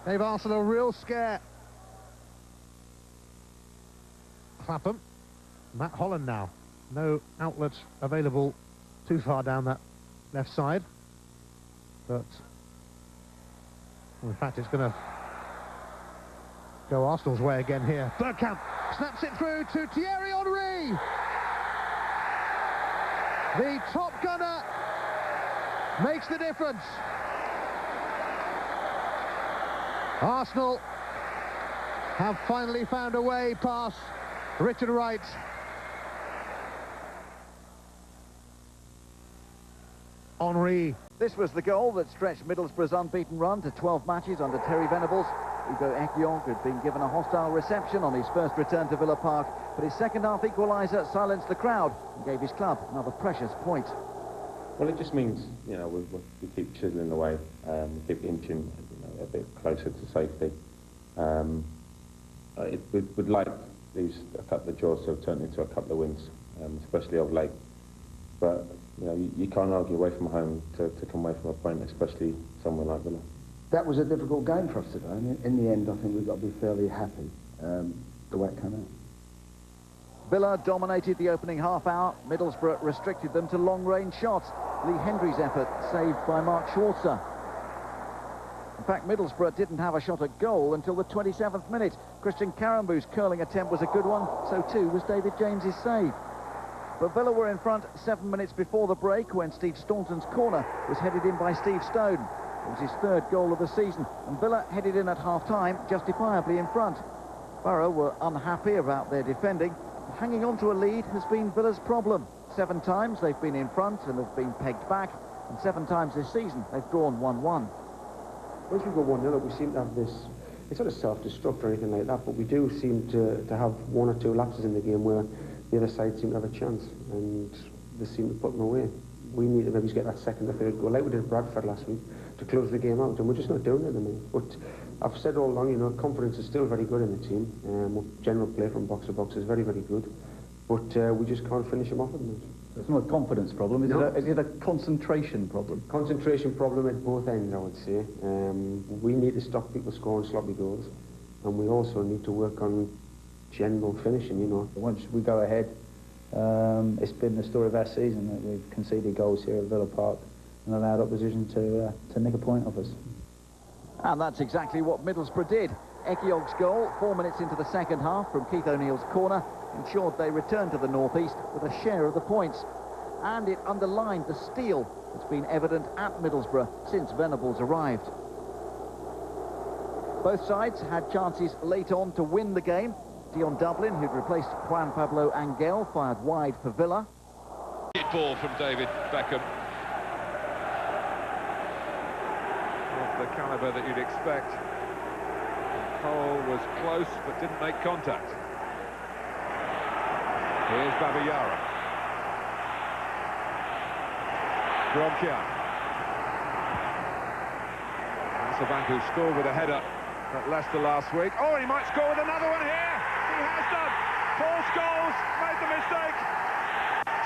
Gave Arsenal a real scare. Clapham. Matt Holland now. No outlet available too far down that left side. But, well, in fact, it's going to go Arsenal's way again here. Bergkamp snaps it through to Thierry Henry. The top gunner makes the difference. Arsenal have finally found a way past Richard Wright. Henry. This was the goal that stretched Middlesbrough's unbeaten run to 12 matches under Terry Venables. Ugo Ehiogu had been given a hostile reception on his first return to Villa Park, but his second-half equaliser silenced the crowd and gave his club another precious point. Well, it just means, you know, we keep chiseling away, we keep inching, a bit closer to safety. We'd like these a couple of draws to have turned into a couple of wins, especially of late. But you know, you can't argue away from home to come away from a point, especially somewhere like Villa. That was a difficult game for us today, and in the end I think we've got to be fairly happy the way it came out. Villa dominated the opening half hour. Middlesbrough restricted them to long-range shots. Lee Hendry's effort saved by Mark Schwarzer. In fact, Middlesbrough didn't have a shot at goal until the 27th minute. Christian Karambou's curling attempt was a good one, so too was David James's save. But Villa were in front 7 minutes before the break when Steve Staunton's corner was headed in by Steve Stone. It was his third goal of the season, and Villa headed in at half-time, justifiably in front. Boro were unhappy about their defending. Hanging on to a lead has been Villa's problem. 7 times they've been in front and have been pegged back, and 7 times this season they've drawn 1-1. Once we go 1-0, we seem to have this, it's not a self-destruct or anything like that, but we do seem to have 1 or 2 lapses in the game where the other side seem to have a chance, and they seem to put them away. We need to maybe get that second or third goal, like we did at Bradford last week, to close the game out, and we're just not doing it at the minute. But I've said all along, you know, confidence is still very good in the team. General play from box to box is very, very good, but we just can't finish them off at the minute. It's not a confidence problem, is it a concentration problem? Concentration problem at both ends, I would say. We need to stop people scoring sloppy goals, and we also need to work on general finishing, you know. Once we go ahead, it's been the story of our season that we've conceded goals here at Villa Park and allowed opposition to nick a point off us. And that's exactly what Middlesbrough did. Ehiogu's goal, 4 minutes into the second half from Keith O'Neill's corner, ensured they returned to the northeast with a share of the points. And it underlined the steel that's been evident at Middlesbrough since Venables arrived. Both sides had chances late on to win the game. Dion Dublin, who'd replaced Juan Pablo Angel, fired wide for Villa. Ball from David Beckham. Of the calibre that you'd expect. Cole was close but didn't make contact. Here's Babayara. Gronkia. Southampton scored with a header at Leicester last week. Oh, he might score with another one here. He has done. Paul Scholes made the mistake.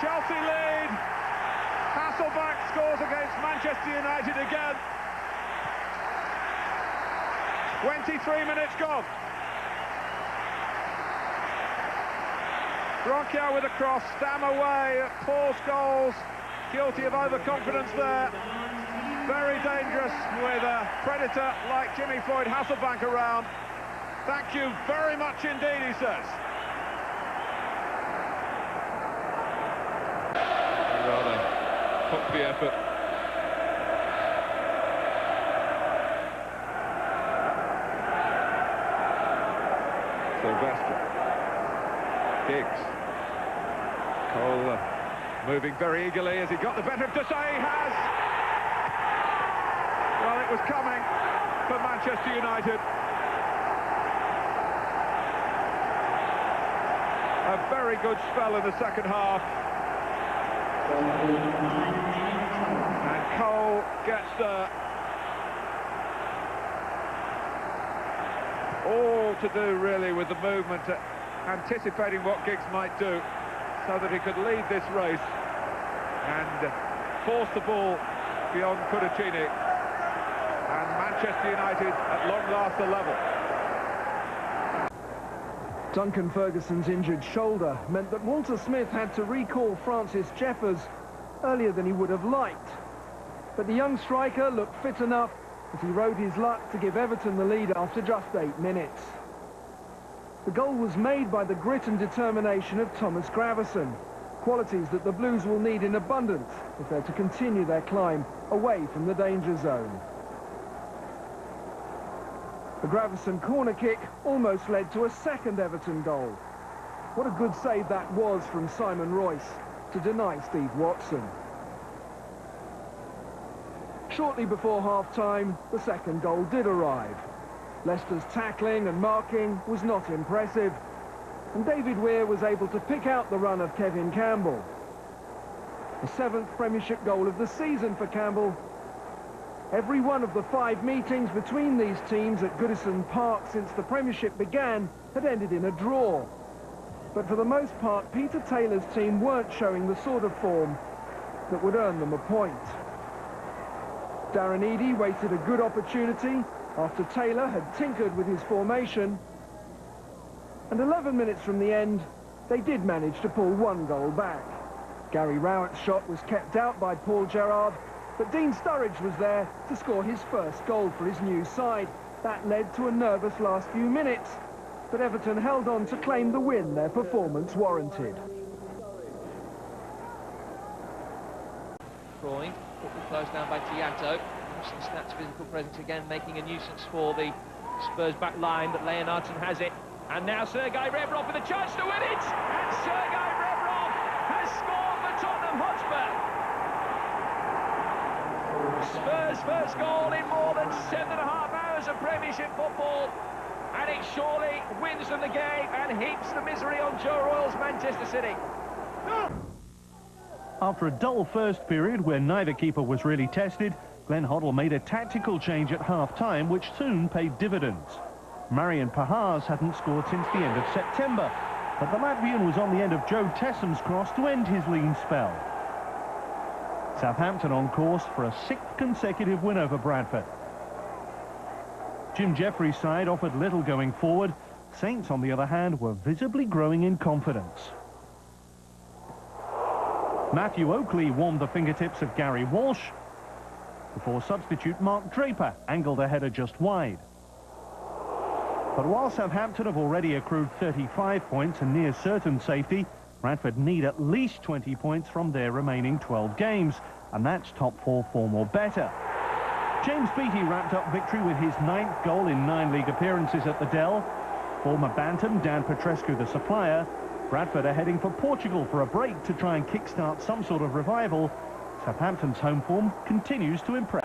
Chelsea lead. Hasselbank scores against Manchester United again. 23 minutes gone. Gronkia with a cross, Stam away, Paul Scholes, guilty of overconfidence there. Very dangerous with a predator like Jimmy Floyd Hasselbank around. Thank you very much indeed, he says. Rather hooked the effort. Sylvester. Giggs. Cole moving very eagerly as he got the better of Desai. He has. Well, it was coming for Manchester United. A very good spell in the second half. And Cole gets there. All to do really with the movement, anticipating what Giggs might do so that he could lead this race and force the ball beyond Cudicini. And Manchester Manchester United at long last a level. Duncan Ferguson's injured shoulder meant that Walter Smith had to recall Francis Jeffers earlier than he would have liked. But the young striker looked fit enough as he rode his luck to give Everton the lead after just 8 minutes. The goal was made by the grit and determination of Thomas Gravesen, qualities that the Blues will need in abundance if they're to continue their climb away from the danger zone. The Gravesen corner kick almost led to a second Everton goal. What a good save that was from Simon Royce to deny Steve Watson. Shortly before half-time, the second goal did arrive. Leicester's tackling and marking was not impressive, and David Weir was able to pick out the run of Kevin Campbell. The 7th Premiership goal of the season for Campbell. Every one of the 5 meetings between these teams at Goodison Park since the Premiership began had ended in a draw. But for the most part, Peter Taylor's team weren't showing the sort of form that would earn them a point. Darren Eadie waited a good opportunity after Taylor had tinkered with his formation. And 11 minutes from the end, they did manage to pull 1 goal back. Gary Rowett's shot was kept out by Paul Gerrard, but Dean Sturridge was there to score his first goal for his new side. That led to a nervous last few minutes, but Everton held on to claim the win their performance warranted. Freud, quickly closed down by Giatto. Snatch physical presence again, making a nuisance for the Spurs back line, but Leonardson has it. And now Sergei Rebrov with a chance to win it! And Sergei Rebrov has scored for Tottenham Hotspur! Spurs' first goal in more than 7.5 hours of Premiership football, and it surely wins them the game and heaps the misery on Joe Royle's Manchester City. After a dull first period where neither keeper was really tested, Glenn Hoddle made a tactical change at half-time, which soon paid dividends. Marian Pahars hadn't scored since the end of September, but the Latvian was on the end of Joe Tessum's cross to end his lean spell. Southampton on course for a 6th consecutive win over Bradford. Jim Jeffrey's side offered little going forward. Saints, on the other hand, were visibly growing in confidence. Matthew Oakley warmed the fingertips of Gary Walsh before substitute Mark Draper angled a header just wide. But while Southampton have already accrued 35 points and near certain safety, Bradford need at least 20 points from their remaining 12 games, and that's top 4 form or better. James Beattie wrapped up victory with his 9th goal in 9 league appearances at the Dell. Former Bantam Dan Petrescu, the supplier. Bradford are heading for Portugal for a break to try and kickstart some sort of revival. Southampton's home form continues to impress.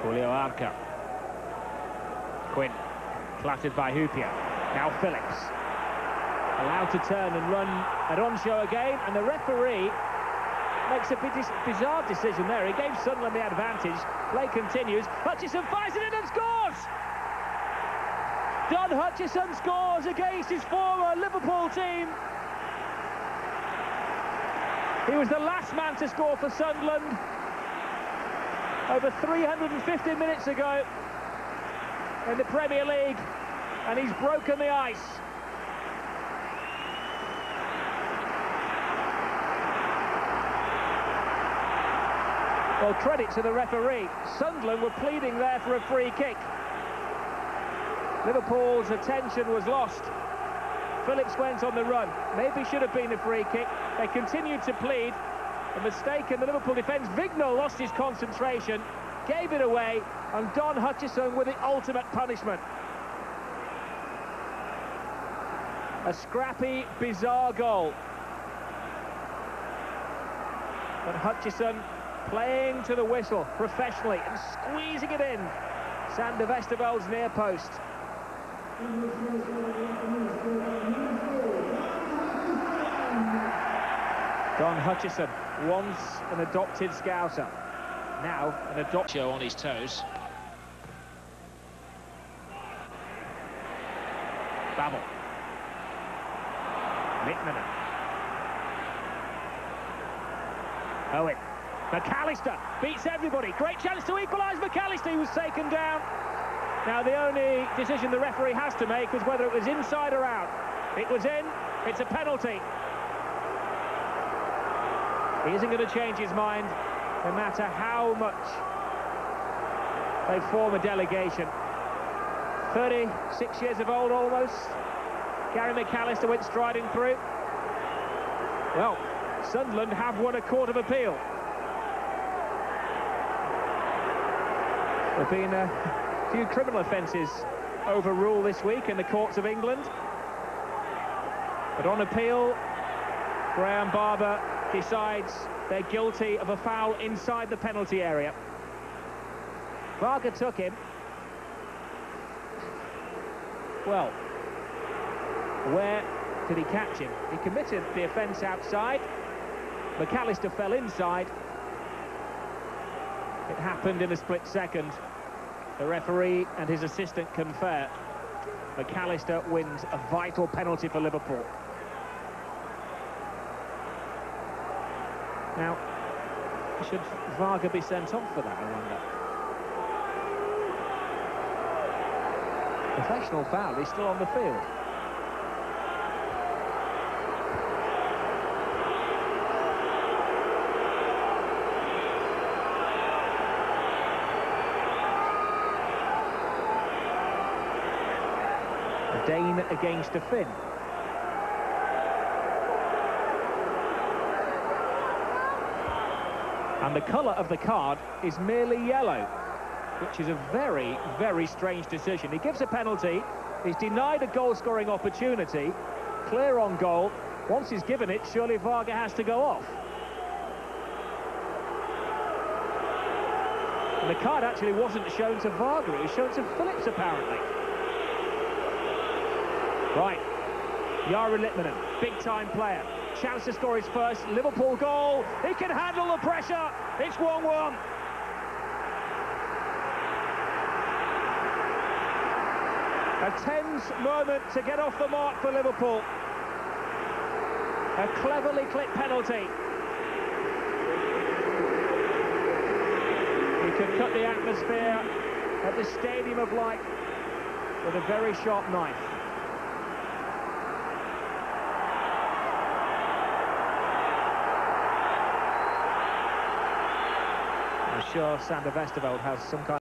Julio Arca. Quinn, clattered by Hupia. Now Phillips. Allowed to turn and run at on-show again, and the referee makes a bizarre decision there. He gave Sunderland the advantage. Play continues. Hutchison fires it in and scores! Don Hutchison scores against his former Liverpool team. He was the last man to score for Sunderland over 350 minutes ago in the Premier League, and he's broken the ice. Well, credit to the referee. Sunderland were pleading there for a free kick. Liverpool's attention was lost. Phillips went on the run. Maybe should have been a free kick. They continued to plead. A mistake in the Liverpool defence. Vignal lost his concentration, gave it away, and Don Hutchison with the ultimate punishment. A scrappy, bizarre goal. But Hutchison playing to the whistle professionally and squeezing it in. Sander Westerveld's near post. Don Hutchison, once an adopted Scouser, now an adopted on his toes. Babel. McMillan. Owen. McAllister beats everybody. Great chance to equalise. McAllister, who was taken down. Now, the only decision the referee has to make was whether it was inside or out. It was in. It's a penalty. He isn't going to change his mind, no matter how much they form a delegation. 36 years of old almost. Gary McAllister went striding through. Well, Sunderland have won a Court of Appeal. There have been a few criminal offences overruled this week in the courts of England. But on appeal, Graham Barber decides they're guilty of a foul inside the penalty area. Varga took him. Well, where did he catch him? He committed the offence outside. McAllister fell inside. It happened in a split second. The referee and his assistant confer. McAllister wins a vital penalty for Liverpool. Now, should Varga be sent off for that, I wonder? Professional foul, he's still on the field. A Dane against a Finn. And the colour of the card is merely yellow, which is a very, very strange decision. He gives a penalty, he's denied a goal-scoring opportunity, clear on goal. Once he's given it, surely Varga has to go off. And the card actually wasn't shown to Varga, it was shown to Phillips, apparently. Right, Yara Littmanen, big-time player. Chance to score his first Liverpool goal. He can handle the pressure. It's 1-1. A tense moment to get off the mark for Liverpool. A cleverly clipped penalty. He could cut the atmosphere at the Stadium of Light with a very sharp knife. I'm sure Sander Westerveld has some kind